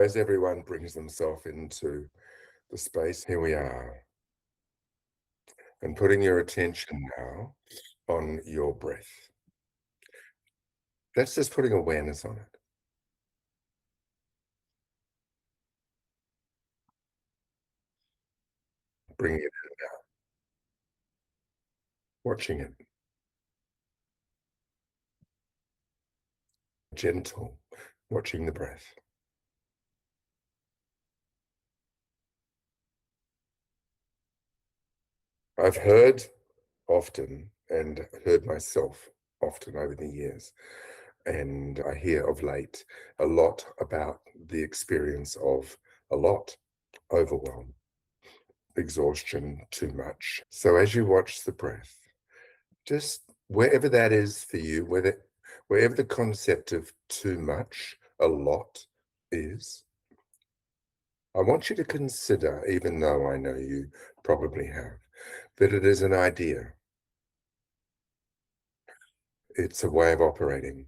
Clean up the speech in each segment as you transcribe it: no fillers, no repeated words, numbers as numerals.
As everyone brings themselves into the space, here we are, and putting your attention now on your breath. That's just putting awareness on it, bringing it, watching it, gentle, watching the breath. I've heard often and heard myself often over the years, and I hear of late a lot about the experience of a lot overwhelm, exhaustion, too much. So as you watch the breath, just wherever that is for you, wherever the concept of too much, a lot is, I want you to consider, even though I know you probably have, that it is an idea. It's a way of operating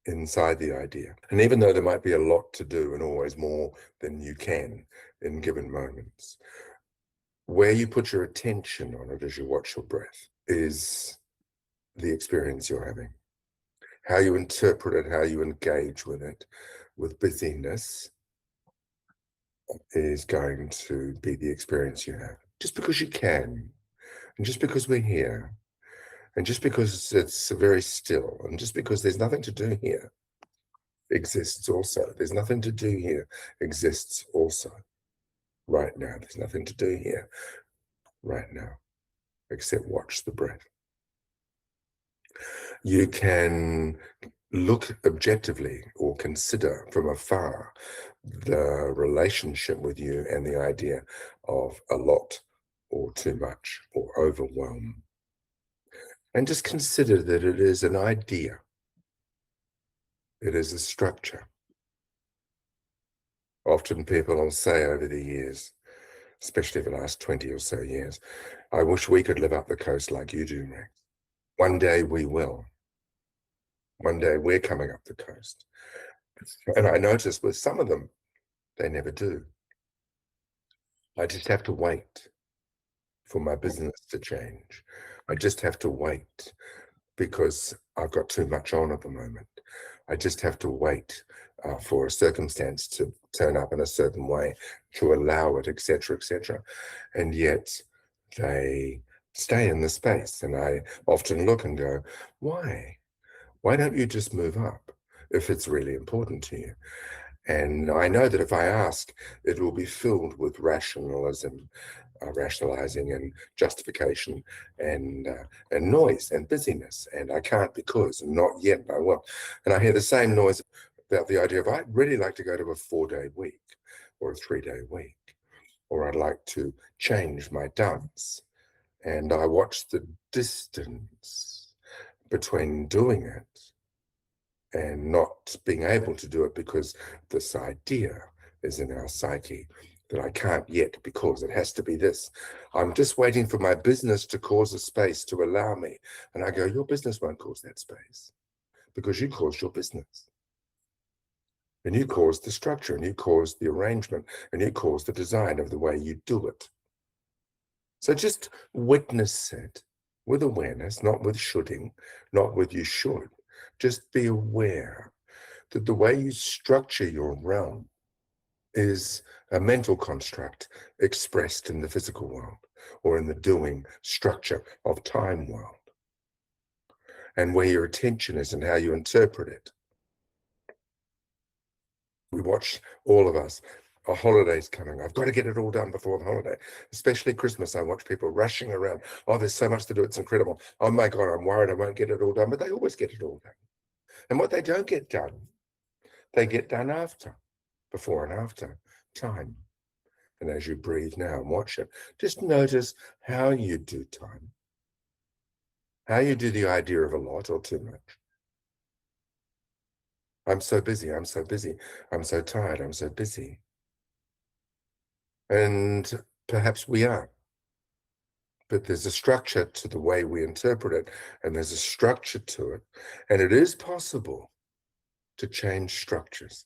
inside the idea. And even though there might be a lot to do and always more than you can in given moments, where you put your attention on it as you watch your breath is the experience you're having. How you interpret it, how you engage with it, with busyness, is going to be the experience you have. Just because you can, and just because we're here, and just because it's very still, and just because there's nothing to do here, exists also. There's nothing to do here, exists also. Right now, there's nothing to do here, right now, except watch the breath. You can look objectively or consider from afar the relationship with you and the idea of a lot or too much or overwhelm. And just consider that it is an idea, it is a structure. Often people will say over the years, especially the last 20 or so years, I wish we could live up the coast like you do, Rex. One day we will. One day we're coming up the coast. And I notice with some of them, they never do. I just have to wait for my business to change. I just have to wait because I've got too much on at the moment. I just have to wait for a circumstance to turn up in a certain way to allow it, etc., etc. And yet they stay in the space. And I often look and go, why? Why don't you just move up if it's really important to you? And I know that if I ask, it will be filled with rationalism, rationalizing and justification and noise and busyness. And I can't because, not yet, I will. And I hear the same noise about the idea of I'd really like to go to a 4-day week or a 3-day week, or I'd like to change my dance. And I watch the distance between doing it and not being able to do it because this idea is in our psyche that I can't yet because it has to be this. I'm just waiting for my business to cause a space to allow me. And I go, your business won't cause that space because you caused your business. And you caused the structure and you caused the arrangement and you caused the design of the way you do it. So just witness it with awareness, not with shoulding, not with you should. Just be aware that the way you structure your realm is a mental construct expressed in the physical world or in the doing structure of time world, and where your attention is and how you interpret it. We watch, all of us, a holiday's coming. I've got to get it all done before the holiday, especially Christmas. I watch people rushing around. Oh, there's so much to do. It's incredible. Oh my God, I'm worried I won't get it all done, but they always get it all done. And what they don't get done, they get done after, before and after time. And as you breathe now and watch it, just notice how you do time, how you do the idea of a lot or too much. I'm so busy, I'm so busy, I'm so tired, I'm so busy. And perhaps we are, but there's a structure to the way we interpret it, and there's a structure to it. And it is possible to change structures.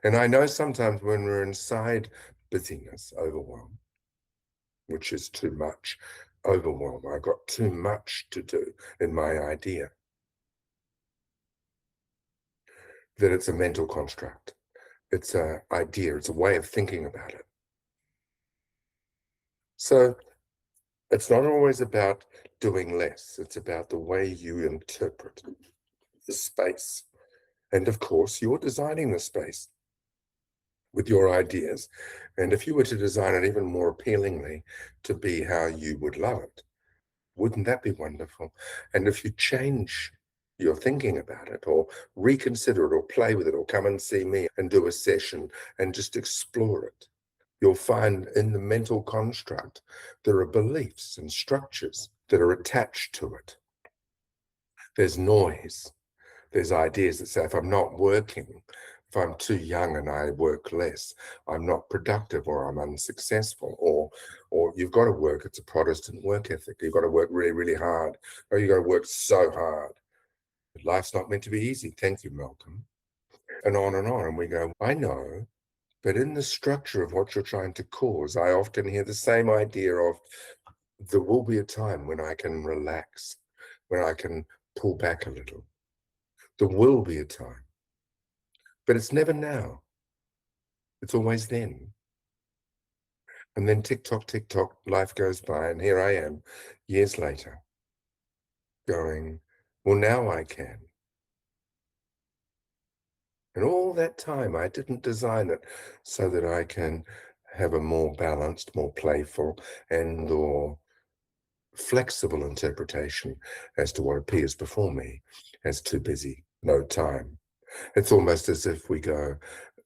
And I know sometimes when we're inside busyness, overwhelm, which is too much, overwhelm, I got too much to do in my idea, that it's a mental construct. It's an idea, it's a way of thinking about it. So it's not always about doing less, it's about the way you interpret the space. And of course, you're designing the space with your ideas. And if you were to design it even more appealingly to be how you would love it, wouldn't that be wonderful? And if you change your thinking about it, or reconsider it, or play with it, or come and see me and do a session and just explore it, you'll find in the mental construct there are beliefs and structures that are attached to it. There's noise. There's ideas that say if I'm not working, if I'm too young and I work less, I'm not productive or I'm unsuccessful, or you've got to work. It's a Protestant work ethic. You've got to work really, really hard. Or you've got to work so hard. Life's not meant to be easy. Thank you, Malcolm. And on and on. And we go, I know, but in the structure of what you're trying to cause, I often hear the same idea of there will be a time when I can relax, when I can pull back a little. There will be a time, but it's never now. It's always then. And then tick tock, life goes by, and here I am, years later, going, well, now I can. And all that time, I didn't design it so that I can have a more balanced, more playful, and or flexible interpretation as to what appears before me as too busy, no time. It's almost as if we go,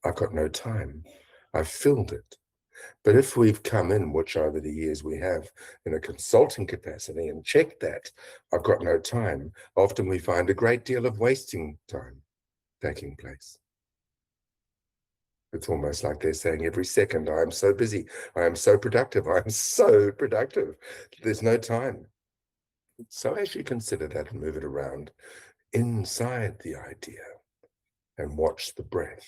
I've got no time. I've filled it. But if we've come in, which over the years we have in a consulting capacity, and checked that, I've got no time, often we find a great deal of wasting time taking place. It's almost like they're saying every second, I am so busy, I am so productive, I am so productive. There's no time. So as you consider that and move it around inside the idea and watch the breath,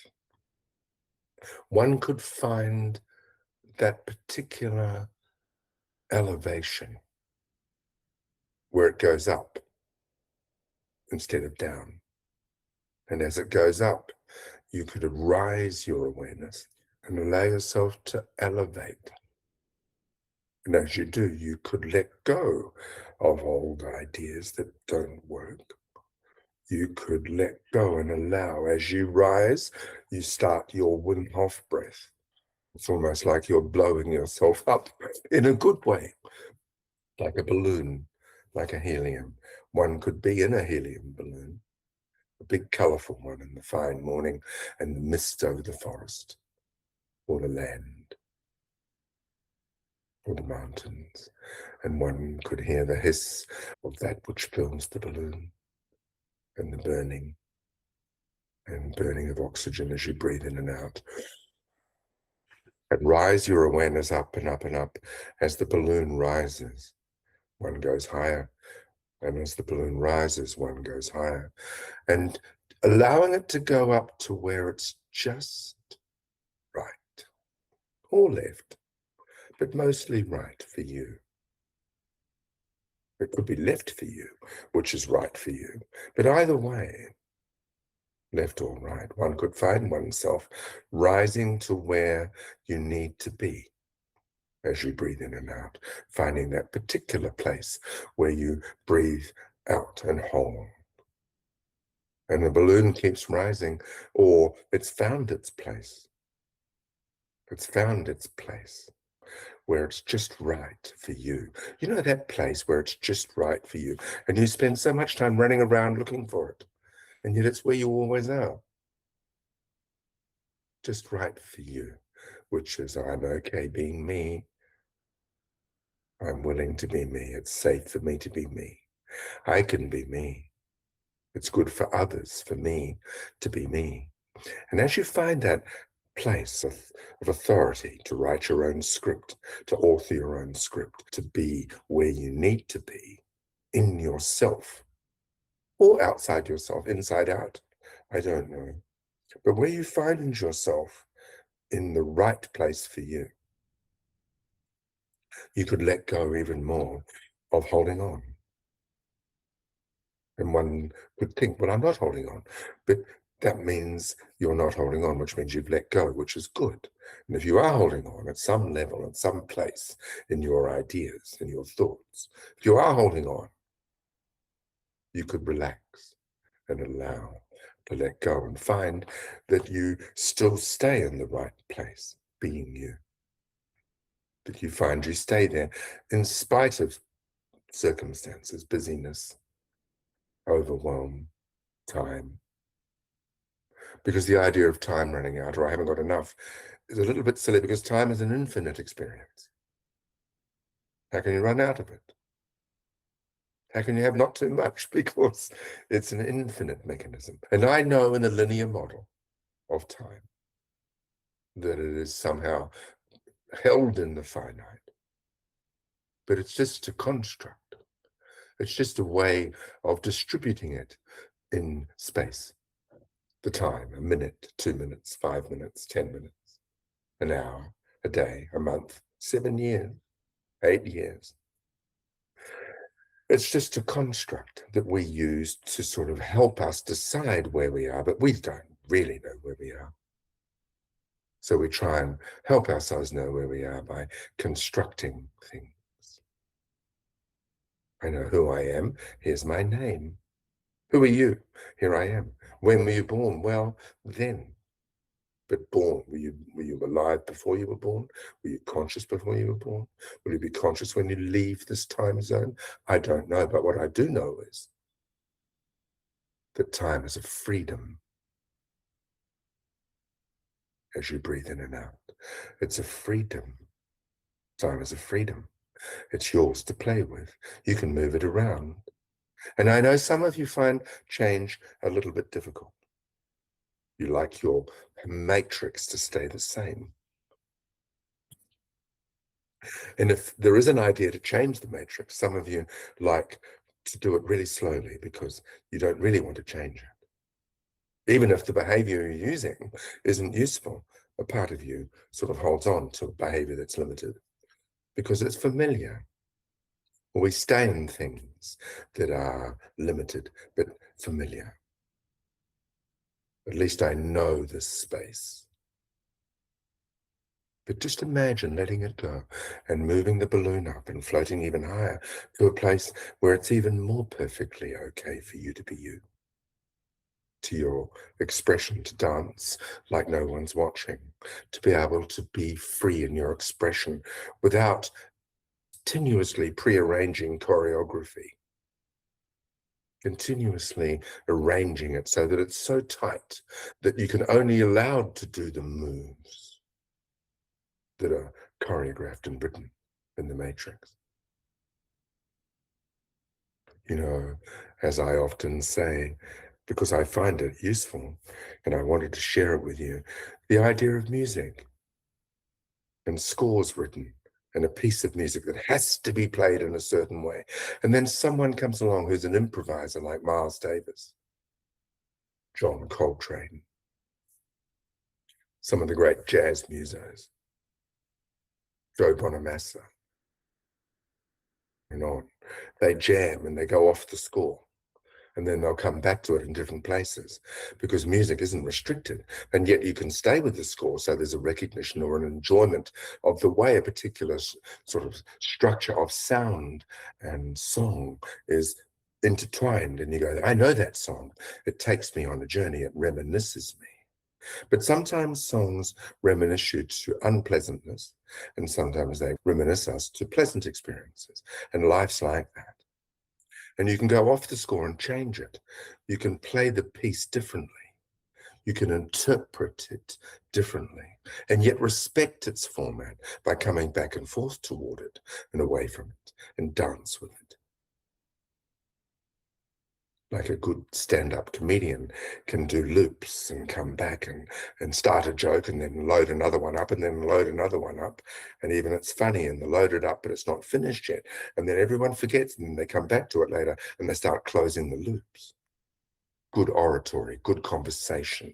one could find that particular elevation where it goes up instead of down. And as it goes up, you could rise your awareness and allow yourself to elevate. And as you do, you could let go of old ideas that don't work. You could let go and allow. As you rise, you start your Wim Hof breath. It's almost like you're blowing yourself up in a good way, like a balloon, like a helium. One could be in a helium balloon, a big colourful one in the fine morning and the mist over the forest or the land or the mountains. And one could hear the hiss of that which fills the balloon and the burning of oxygen as you breathe in and out. And rise your awareness up and up and up. As the balloon rises, one goes higher. And as the balloon rises, one goes higher. And allowing it to go up to where it's just right or left, but mostly right for you. It could be left for you, which is right for you. But either way, left or right, one could find oneself rising to where you need to be as you breathe in and out, finding that particular place where you breathe out and hold. And the balloon keeps rising, or it's found its place. It's found its place where it's just right for you. You know that place where it's just right for you, and you spend so much time running around looking for it, and yet it's where you always are. Just right for you, which is I'm okay being me. I'm willing to be me. It's safe for me to be me. I can be me. It's good for others, for me to be me. And as you find that place of authority to write your own script, to author your own script, to be where you need to be in yourself or outside yourself, inside out, I don't know. But where you find yourself in the right place for you, you could let go even more of holding on. And one could think, well, I'm not holding on. But that means you're not holding on, which means you've let go, which is good. And if you are holding on at some level, at some place in your ideas, in your thoughts, if you are holding on, you could relax and allow to let go and find that you still stay in the right place, being you. That you find you stay there in spite of circumstances, busyness, overwhelm, time. Because the idea of time running out or I haven't got enough is a little bit silly because time is an infinite experience. How can you run out of it? How can you have not too much? Because it's an infinite mechanism. And I know in the linear model of time that it is somehow held in the finite, but it's just a construct. It's just a way of distributing it in space. The time, a minute, 2 minutes, 5 minutes, 10 minutes, an hour, a day, a month, 7 years, 8 years. It's just a construct that we use to sort of help us decide where we are, but we don't really know where we are. So we try and help ourselves know where we are by constructing things. I know who I am. Here's my name. Who are you? Here I am. When were you born? Well, then. But born, were you alive before you were born? Were you conscious before you were born? Will you be conscious when you leave this time zone? I don't know, but what I do know is that time is a freedom as you breathe in and out. It's a freedom. Time is a freedom. It's yours to play with. You can move it around. And I know some of you find change a little bit difficult. You like your matrix to stay the same. And if there is an idea to change the matrix, some of you like to do it really slowly because you don't really want to change it. Even if the behavior you're using isn't useful, a part of you sort of holds on to a behavior that's limited because it's familiar. We stay in things that are limited but familiar. At least I know this space. But just imagine letting it go and moving the balloon up and floating even higher to a place where it's even more perfectly okay for you to be you, to your expression, to dance like no one's watching, to be able to be free in your expression without continuously prearranging choreography, continuously arranging it so that it's so tight that you can only allowed to do the moves that are choreographed and written in the matrix. You know, as I often say, because I find it useful and I wanted to share it with you, the idea of music and scores written and a piece of music that has to be played in a certain way. And then someone comes along who's an improviser like Miles Davis, John Coltrane, some of the great jazz musos, Joe Bonamassa, and on. They jam and they go off the score. And then they'll come back to it in different places because music isn't restricted. And yet you can stay with the score. So there's a recognition or an enjoyment of the way a particular sort of structure of sound and song is intertwined. And you go, I know that song. It takes me on a journey. It reminisces me. But sometimes songs reminisce you to unpleasantness, and sometimes they reminisce us to pleasant experiences. And life's like that. And you can go off the score and change it. You can play the piece differently. You can interpret it differently, and yet respect its format by coming back and forth toward it and away from it and dance with it. Like a good stand-up comedian can do loops and come back and start a joke and then load another one up and then load another one up. And even it's funny and they load it up, but it's not finished yet. And then everyone forgets and then they come back to it later and they start closing the loops. Good oratory, good conversation,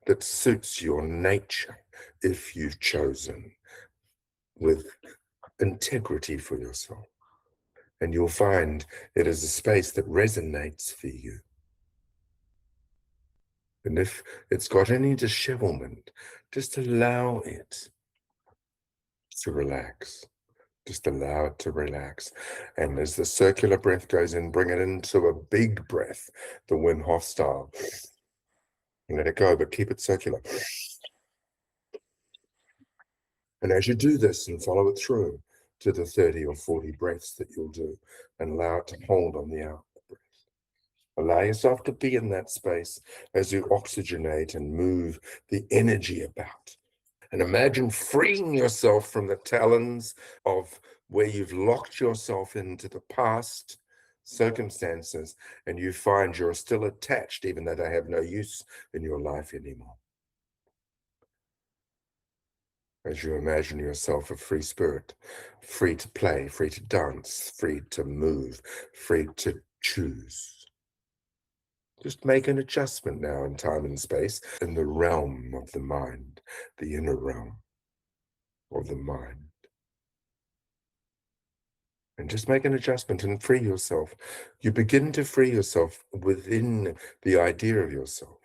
that suits your nature if you've chosen with integrity for yourself. And you'll find it is a space that resonates for you. And if it's got any dishevelment, just allow it to relax. Just allow it to relax. And as the circular breath goes in, bring it into a big breath, the Wim Hof style. And let it go, but keep it circular. And as you do this and follow it through to the 30 or 40 breaths that you'll do, and allow it to hold on the out breath. Allow yourself to be in that space as you oxygenate and move the energy about. And imagine freeing yourself from the talons of where you've locked yourself into the past circumstances and you find you're still attached, even though they have no use in your life anymore. As you imagine yourself a free spirit, free to play, free to dance, free to move, free to choose. Just make an adjustment now in time and space in the realm of the mind, the inner realm of the mind. And just make an adjustment and free yourself. You begin to free yourself within the idea of yourself,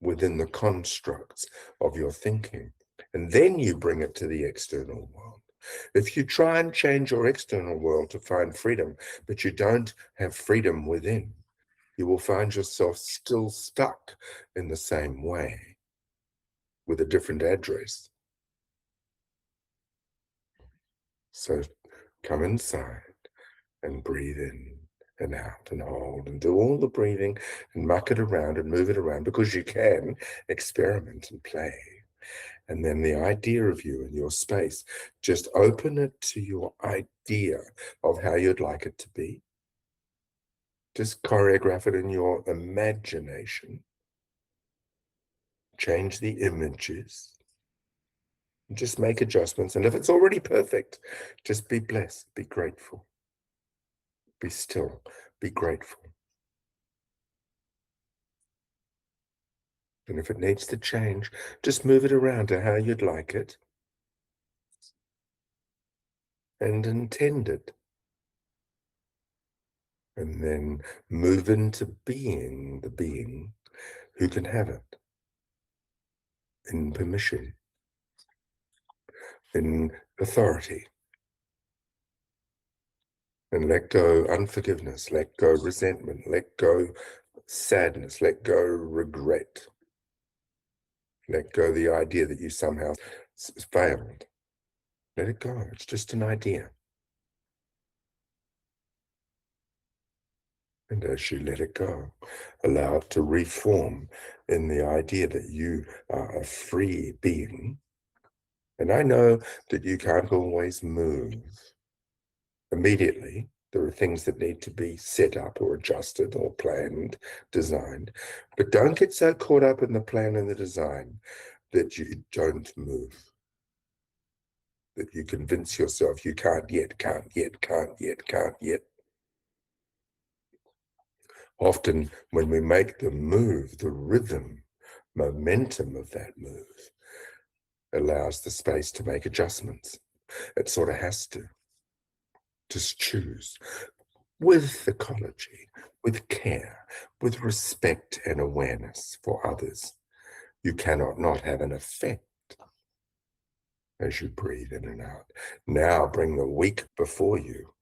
within the constructs of your thinking. And then you bring it to the external world. If you try and change your external world to find freedom, but you don't have freedom within, you will find yourself still stuck in the same way with a different address. So come inside and breathe in and out and hold and do all the breathing and muck it around and move it around, because you can experiment and play. And then the idea of you and your space, just open it to your idea of how you'd like it to be. Just choreograph it in your imagination. Change the images. Just make adjustments. And if it's already perfect, just be blessed, be grateful, be still, be grateful. And if it needs to change, just move it around to how you'd like it and intend it. And then move into being the being who can have it in permission, in authority. And let go unforgiveness, let go resentment, let go sadness, let go regret. Let go the idea that you somehow failed. Let it go. It's just an idea. And as you let it go, allow it to reform in the idea that you are a free being. And I know that you can't always move immediately. There are things that need to be set up or adjusted or planned, designed. But don't get so caught up in the plan and the design that you don't move, that you convince yourself you can't yet, can't yet, can't yet, can't yet. Often when we make the move, the rhythm, momentum of that move allows the space to make adjustments. It sort of has to. Just choose with ecology, with care, with respect and awareness for others. You cannot not have an effect as you breathe in and out. Now bring the week before you.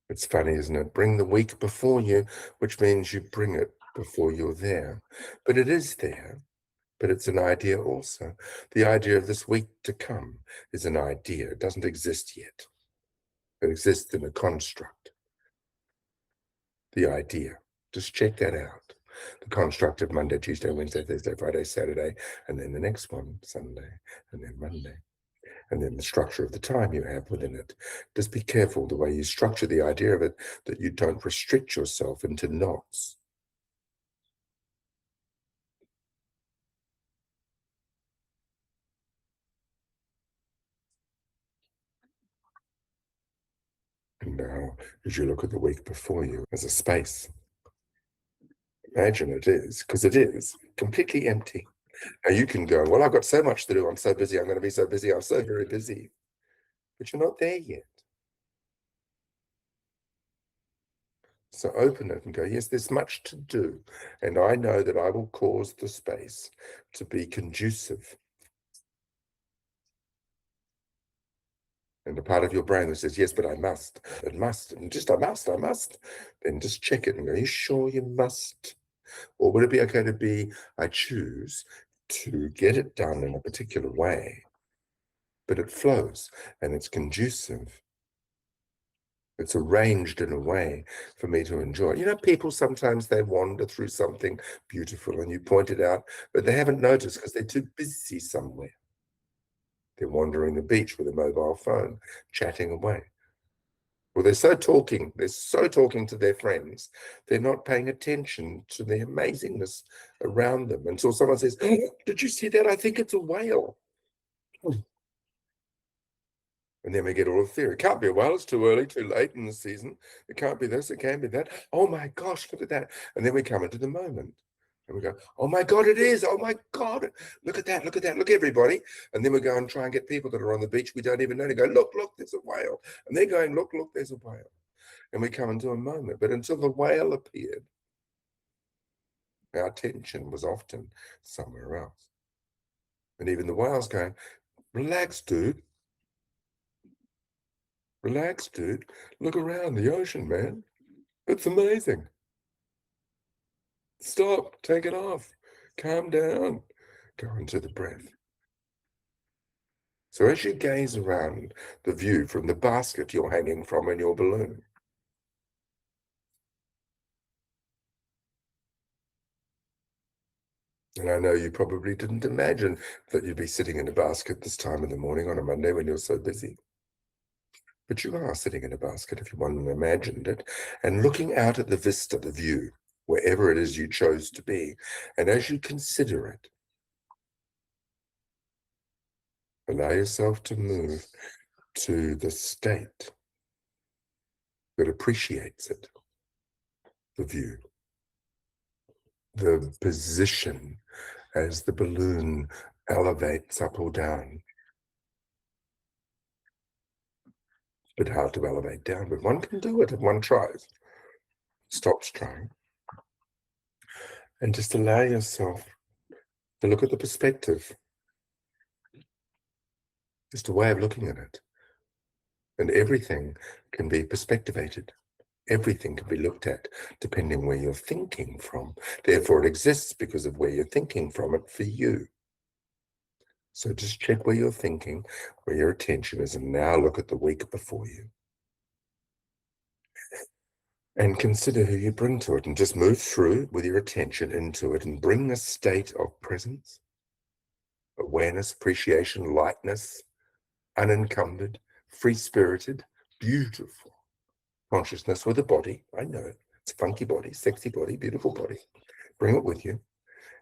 It's funny, isn't it? Bring the week before you, which means you bring it before you're there. But it is there, but it's an idea also. The idea of this week to come is an idea. It doesn't exist yet. It exists in a construct. The idea. Just check that out. The construct of Monday, Tuesday, Wednesday, Thursday, Friday, Saturday, and then the next one, Sunday, and then Monday. And then the structure of the time you have within it. Just be careful the way you structure the idea of it, that you don't restrict yourself into knots. And now, as you look at the week before you as a space, Imagine it is, because it is completely empty. Now you can go, well, I've got so much to do. I'm so busy. I'm going to be so busy. I'm so very busy. But you're not there yet. So open it and go, yes, there's much to do. And I know that I will cause the space to be conducive. And the part of your brain that says, yes, but I must, it must, and just I must. Then just check it and go, are you sure you must? Or would it be okay to be, I choose to get it done in a particular way, but it flows and it's conducive. It's arranged in a way for me to enjoy. You know, people sometimes they wander through something beautiful and you point it out, but they haven't noticed because they're too busy somewhere. They're wandering the beach with a mobile phone, chatting away. Well, they're so talking to their friends, they're not paying attention to the amazingness around them until someone says, oh, did you see that? I think it's a whale. And then we get all the theory. It can't be a whale, it's too early, too late in the season. It can't be this, it can't be that. Oh my gosh, look at that. And then we come into the moment. And we go, oh my God, it is. Oh my God. Look at that, look everybody. And then we go and try and get people that are on the beach we don't even know to go, look, there's a whale. And they're going, look, there's a whale. And we come into a moment. But until the whale appeared, our attention was often somewhere else. And even the whale's going, relax, dude. Relax, dude. Look around the ocean, man. It's amazing. Stop, take it off. Calm down. Go into the breath. So as you gaze around the view from the basket you're hanging from in your balloon, and I know you probably didn't imagine that you'd be sitting in a basket this time of the morning on a Monday when you're so busy. But you are sitting in a basket, if you want to imagine it, and looking out at the vista, the view, wherever it is you chose to be. And as you consider it, allow yourself to move to the state that appreciates it, the view, the position as the balloon elevates up or down. It's a bit hard to elevate down, but one can do it if one tries. Stops trying. And just allow yourself to look at the perspective. Just a way of looking at it. And everything can be perspectivated. Everything can be looked at depending where you're thinking from. Therefore, it exists because of where you're thinking from it for you. So just check where you're thinking, where your attention is, and now look at the week before you. And consider who you bring to it, and just move through with your attention into it and bring a state of presence, awareness, appreciation, lightness, unencumbered, free-spirited, beautiful consciousness with a body. I know it's a funky body, sexy body, beautiful body. Bring it with you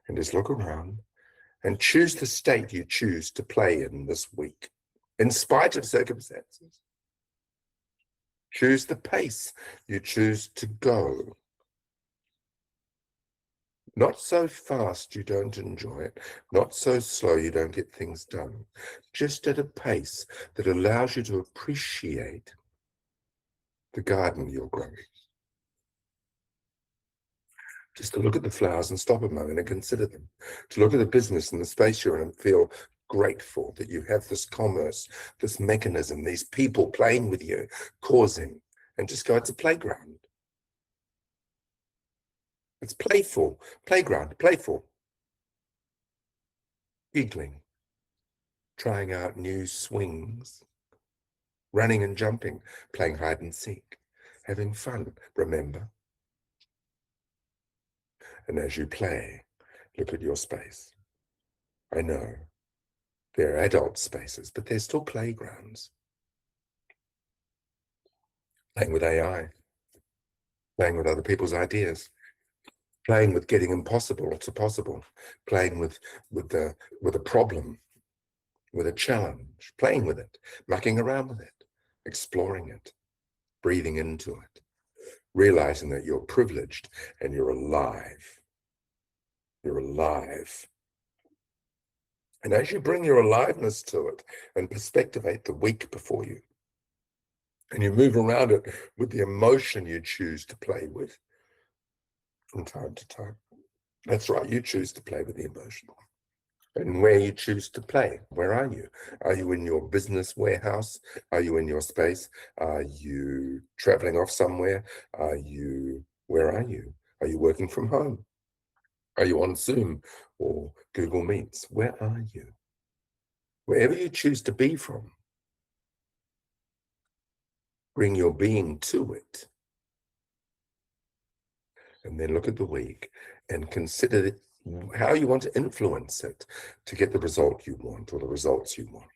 and just look around and choose the state you choose to play in this week, in spite of circumstances. Choose the pace you choose to go. Not so fast you don't enjoy it, not so slow you don't get things done. Just at a pace that allows you to appreciate the garden you're growing. Just to look at the flowers and stop a moment and consider them. To look at the business and the space you're in and feel grateful that you have this commerce, this mechanism, these people playing with you, causing, and just go, it's a playground. It's playful, playground, playful. Giggling, trying out new swings, running and jumping, playing hide and seek, having fun, remember. And as you play, look at your space. I know they're adult spaces, but they're still playgrounds. Playing with AI, playing with other people's ideas, playing with getting impossible to possible, playing with a problem, with a challenge, playing with it, mucking around with it, exploring it, breathing into it, realizing that you're privileged and you're alive. You're alive. And as you bring your aliveness to it and perspectivate the week before you, and you move around it with the emotion you choose to play with from time to time. That's right, you choose to play with the emotion. And where you choose to play, where are you? Are you in your business warehouse? Are you in your space? Are you traveling off somewhere? Where are you? Are you working from home? Are you on Zoom or Google Meets? Where are you? Wherever you choose to be from, bring your being to it. And then look at the week and consider how you want to influence it to get the result you want or the results you want.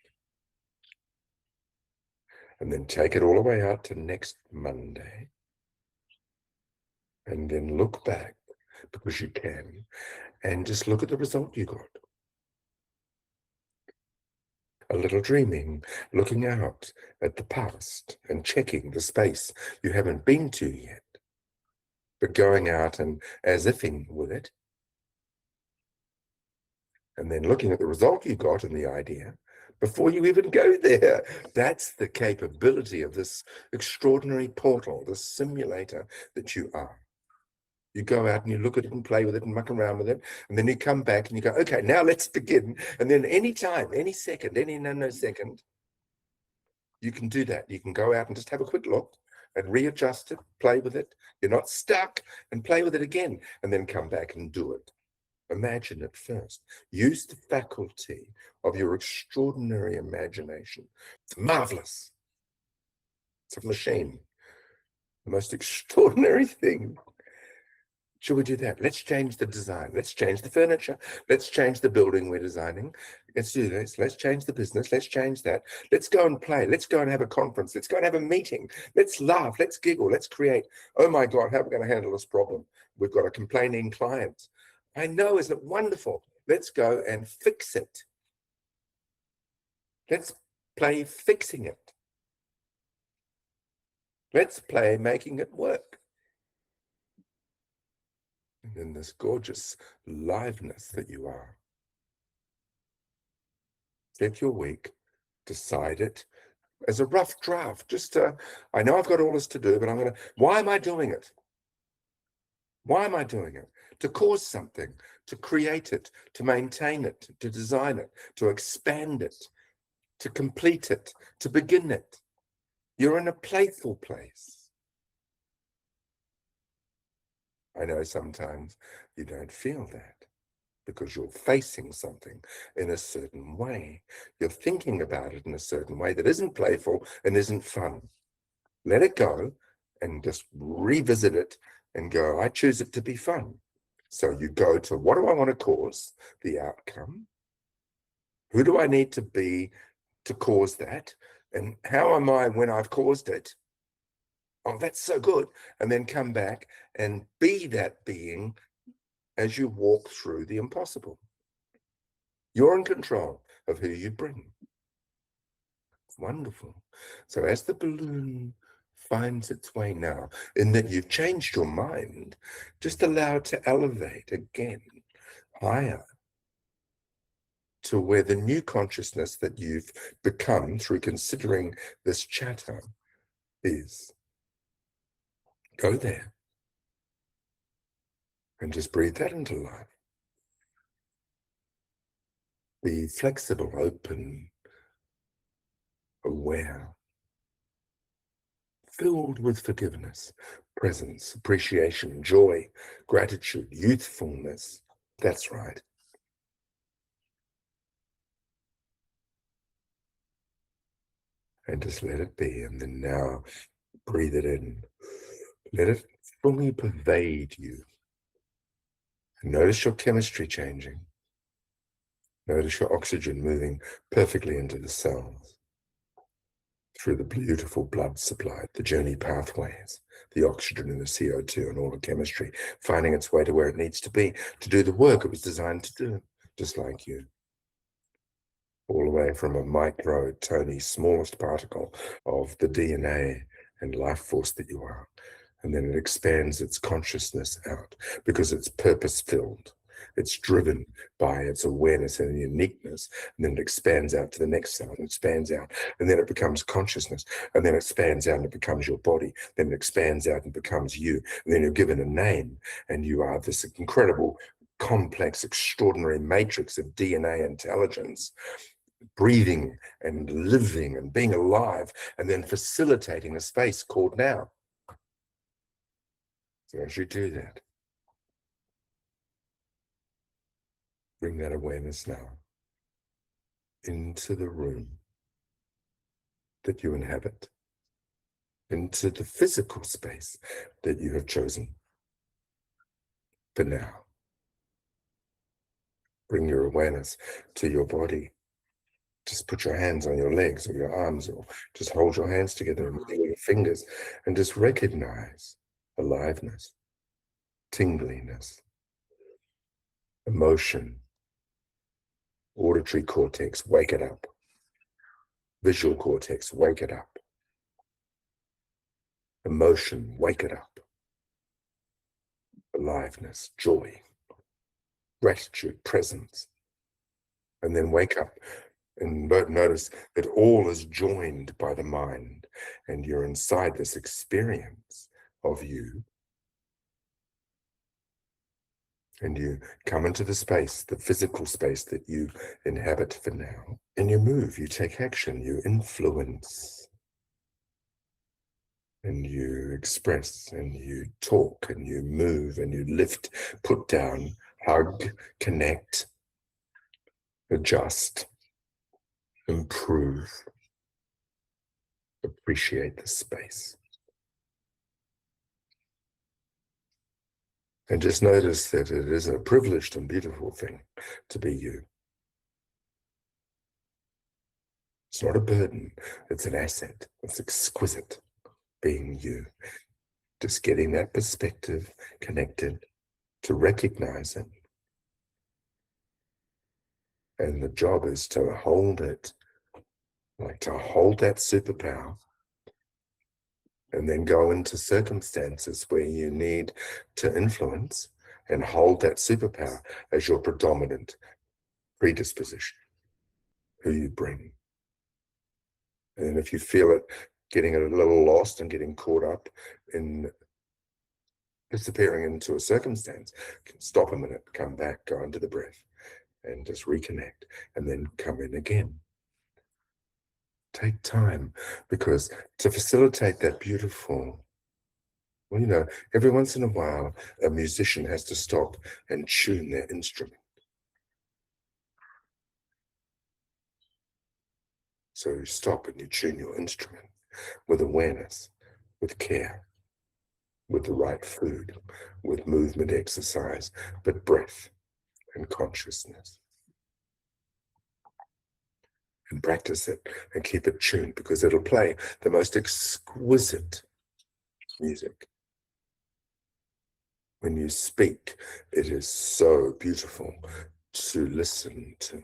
And then take it all the way out to next Monday. And then look back, because you can, and just look at the result you got. A little dreaming, looking out at the past and checking the space you haven't been to yet, but going out and as ifing with it. And then looking at the result you got and the idea before you even go there. That's the capability of this extraordinary portal, this simulator that you are. You go out and you look at it and play with it and muck around with it. And then you come back and you go, okay, now let's begin. And then any time, any second, any nanosecond, you can do that. You can go out and just have a quick look and readjust it, play with it. You're not stuck, and play with it again, and then come back and do it. Imagine it first. Use the faculty of your extraordinary imagination. It's marvelous. It's a machine. The most extraordinary thing. Should we do that? Let's change the design. Let's change the furniture. Let's change the building we're designing. Let's do this. Let's change the business. Let's change that. Let's go and play. Let's go and have a conference. Let's go and have a meeting. Let's laugh. Let's giggle. Let's create. Oh my God, how are we going to handle this problem? We've got a complaining client. I know, isn't it wonderful? Let's go and fix it. Let's play fixing it. Let's play making it work. And in this gorgeous liveness that you are. Take your week, decide it as a rough draft. Just, I know I've got all this to do, but why am I doing it? Why am I doing it? To cause something, to create it, to maintain it, to design it, to expand it, to complete it, to begin it. You're in a playful place. I know sometimes you don't feel that because you're facing something in a certain way. You're thinking about it in a certain way that isn't playful and isn't fun. Let it go and just revisit it and go, I choose it to be fun. So you go to, what do I want to cause? The outcome. Who do I need to be to cause that? And how am I when I've caused it? Oh, that's so good. And then come back and be that being as you walk through the impossible. You're in control of who you bring. It's wonderful. So as the balloon finds its way now, in that you've changed your mind, just allow it to elevate again higher to where the new consciousness that you've become through considering this chatter is. Go there and just breathe that into life. Be flexible, open, aware, filled with forgiveness, presence, appreciation, joy, gratitude, youthfulness. That's right. And just let it be. And then now breathe it in. Let it fully pervade you. And notice your chemistry changing. Notice your oxygen moving perfectly into the cells through the beautiful blood supply, the journey pathways, the oxygen and the CO2 and all the chemistry, finding its way to where it needs to be to do the work it was designed to do, just like you. All the way from a micro, tiny, smallest particle of the DNA and life force that you are. And then it expands its consciousness out because it's purpose-filled. It's driven by its awareness and uniqueness, and then it expands out to the next cell, and expands out, and then it becomes consciousness, and then it expands out and it becomes your body, then it expands out and becomes you, and then you're given a name, and you are this incredible, complex, extraordinary matrix of DNA intelligence, breathing and living and being alive, and then facilitating a space called now. So as you do that, bring that awareness now into the room that you inhabit, into the physical space that you have chosen for now. Bring your awareness to your body. Just put your hands on your legs or your arms, or just hold your hands together and wiggle your fingers, and just recognize aliveness, tingliness, emotion, auditory cortex, wake it up. Visual cortex, wake it up. Emotion, wake it up. Aliveness, joy, gratitude, presence. And then wake up and notice that all is joined by the mind, and you're inside this experience of you. And you come into the space, the physical space that you inhabit for now, and you move, you take action, you influence, and you express, and you talk, and you move, and you lift, put down, hug, connect, adjust, improve, appreciate the space. And just notice that it is a privileged and beautiful thing to be you. It's not a burden, it's an asset. It's exquisite being you. Just getting that perspective connected, to recognize it. And the job is to hold it, like to hold that superpower, and then go into circumstances where you need to influence and hold that superpower as your predominant predisposition, who you bring. And if you feel it getting a little lost and getting caught up in disappearing into a circumstance, stop a minute, come back, go into the breath, and just reconnect, and then come in again. Take time, because to facilitate that beautiful, well, you know, every once in a while, a musician has to stop and tune their instrument. So you stop and you tune your instrument with awareness, with care, with the right food, with movement, exercise, but breath and consciousness. And practice it and keep it tuned, because it'll play the most exquisite music. When you speak, it is so beautiful to listen to.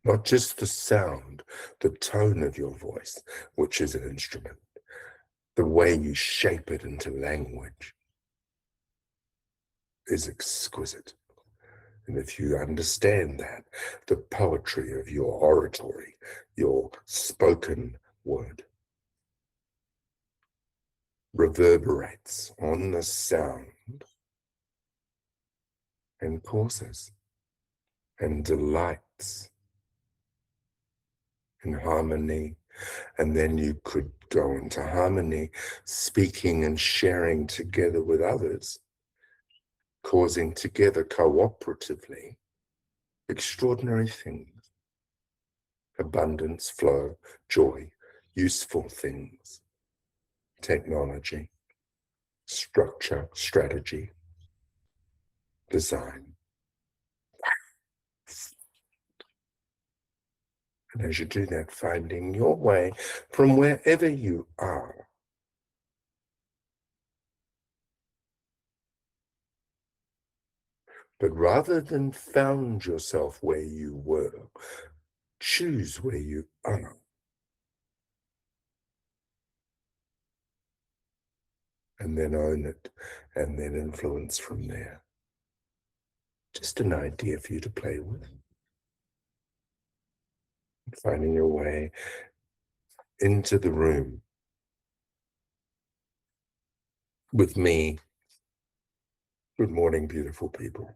Not just the sound, the tone of your voice, which is an instrument, the way you shape it into language is exquisite. And if you understand that, the poetry of your oratory, your spoken word, reverberates on the sound and pauses and delights in harmony. And then you could go into harmony, speaking and sharing together with others, causing together cooperatively extraordinary things: abundance, flow, joy, useful things, technology, structure, strategy, design. And as you do that, finding your way from wherever you are, but rather than found yourself where you were, choose where you are. and then own it, and then influence from there. Just an idea for you to play with. Finding your way into the room with me. Good morning, beautiful people.